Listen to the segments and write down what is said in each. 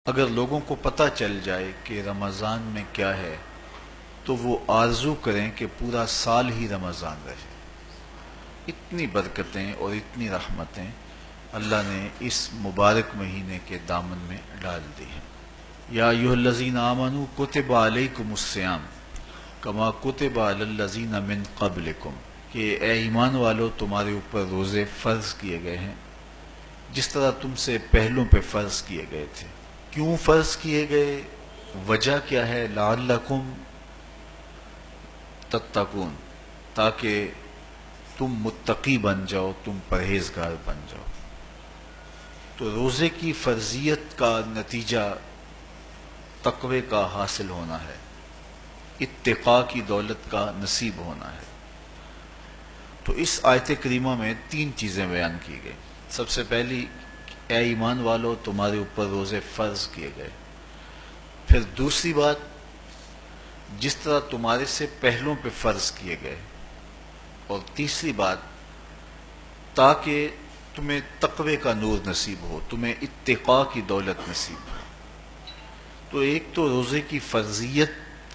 اگر لوگوں کو پتہ چل جائے کہ رمضان میں کیا ہے تو وہ آرزو کریں کہ پورا سال ہی رمضان رہے۔ اتنی برکتیں اور اتنی رحمتیں اللہ نے اس مبارک مہینے کے دامن میں ڈال دی ہیں۔ یا ایھا الذین آمنوا کتب علیکم الصیام کما کتب علی الذین من قبلکم، کہ اے ایمان والو تمہارے اوپر روزے فرض کیے گئے ہیں جس طرح تم سے پہلوں پہ فرض کیے گئے تھے۔ کیوں فرض کیے گئے؟ وجہ کیا ہے؟ لعلکم تتقون، تاکہ تم متقی بن جاؤ، تم پرہیزگار بن جاؤ۔ تو روزے کی فرضیت کا نتیجہ تقوی کا حاصل ہونا ہے، اتقاء کی دولت کا نصیب ہونا ہے۔ تو اس آیت کریمہ میں 3 چیزیں بیان کی گئی۔ سب سے پہلی، اے ایمان والو تمہارے اوپر روزے فرض کیے گئے۔ پھر دوسری بات، جس طرح تمہارے سے پہلوں پہ فرض کیے گئے۔ اور تیسری بات، تاکہ تمہیں تقوی کا نور نصیب ہو، تمہیں اتقاء کی دولت نصیب ہو۔ تو ایک تو روزے کی فرضیت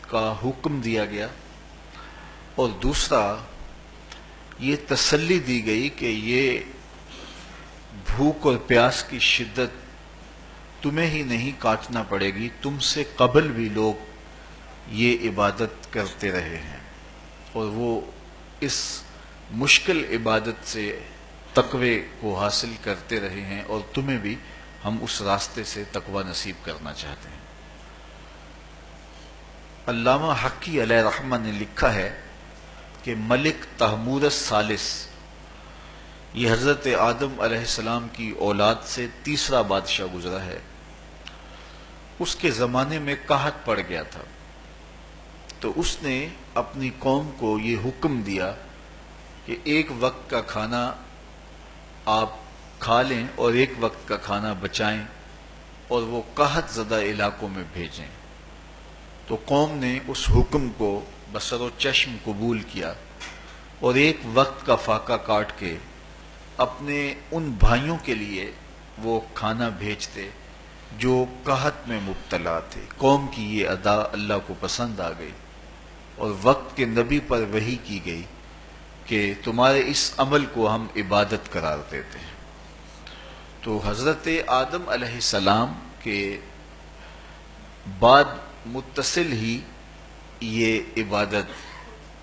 کا حکم دیا گیا، اور دوسرا یہ تسلی دی گئی کہ یہ بھوک اور پیاس کی شدت تمہیں ہی نہیں کاٹنا پڑے گی، تم سے قبل بھی لوگ یہ عبادت کرتے رہے ہیں، اور وہ اس مشکل عبادت سے تقوی کو حاصل کرتے رہے ہیں، اور تمہیں بھی ہم اس راستے سے تقوی نصیب کرنا چاہتے ہیں۔ علامہ حقی علیہ رحمہ نے لکھا ہے کہ ملک تحمور الثالث، یہ حضرت آدم علیہ السلام کی اولاد سے تیسرا بادشاہ گزرا ہے، اس کے زمانے میں قحط پڑ گیا تھا، تو اس نے اپنی قوم کو یہ حکم دیا کہ ایک وقت کا کھانا آپ کھا لیں اور ایک وقت کا کھانا بچائیں اور وہ قحط زدہ علاقوں میں بھیجیں۔ تو قوم نے اس حکم کو بصر و چشم قبول کیا اور ایک وقت کا فاقہ کاٹ کے اپنے ان بھائیوں کے لیے وہ کھانا بھیجتے جو قحط میں مبتلا تھے۔ قوم کی یہ ادا اللہ کو پسند آ گئی، اور وقت کے نبی پر وحی کی گئی کہ تمہارے اس عمل کو ہم عبادت قرار دیتے ہیں۔ تو حضرت آدم علیہ السلام کے بعد متصل ہی یہ عبادت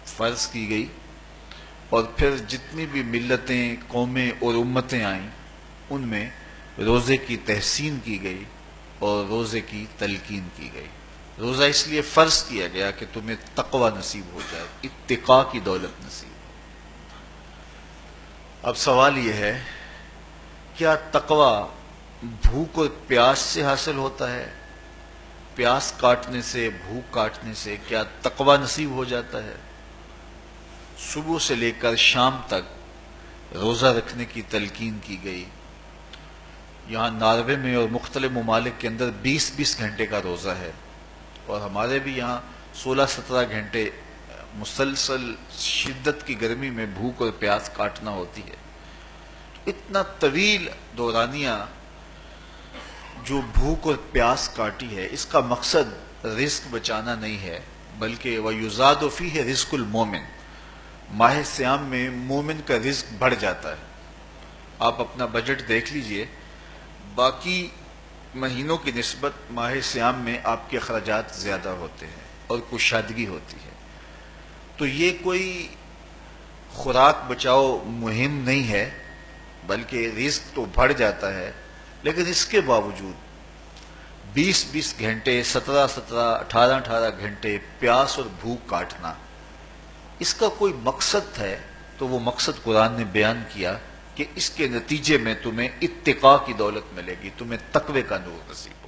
فرض کی گئی، اور پھر جتنی بھی ملتیں، قومیں اور امتیں آئیں ان میں روزے کی تحسین کی گئی اور روزے کی تلقین کی گئی۔ روزہ اس لیے فرض کیا گیا کہ تمہیں تقوی نصیب ہو جائے، اتقاء کی دولت نصیب ہو۔ اب سوال یہ ہے، کیا تقوی بھوک اور پیاس سے حاصل ہوتا ہے؟ پیاس کاٹنے سے، بھوک کاٹنے سے کیا تقوی نصیب ہو جاتا ہے؟ صبح سے لے کر شام تک روزہ رکھنے کی تلقین کی گئی۔ یہاں ناروے میں اور مختلف ممالک کے اندر 20 گھنٹے کا روزہ ہے، اور ہمارے بھی یہاں 16-17 گھنٹے مسلسل شدت کی گرمی میں بھوک اور پیاس کاٹنا ہوتی ہے۔ اتنا طویل دورانیہ جو بھوک اور پیاس کاٹی ہے، اس کا مقصد رزق بچانا نہیں ہے، بلکہ وَيُزَادُ فِيهِ رِزْقُ الْمُؤْمِنِ، ماہ سیام میں مومن کا رزق بڑھ جاتا ہے۔ آپ اپنا بجٹ دیکھ لیجئے، باقی مہینوں کی نسبت ماہ سیام میں آپ کے اخراجات زیادہ ہوتے ہیں اور کشادگی ہوتی ہے۔ تو یہ کوئی خوراک بچاؤ مہم نہیں ہے، بلکہ رزق تو بڑھ جاتا ہے، لیکن اس کے باوجود 20 گھنٹے، 17 18 گھنٹے پیاس اور بھوک کاٹنا، اس کا کوئی مقصد ہے تو وہ مقصد قرآن نے بیان کیا کہ اس کے نتیجے میں تمہیں اتقاء کی دولت ملے گی، تمہیں تقوی کا نور نصیب۔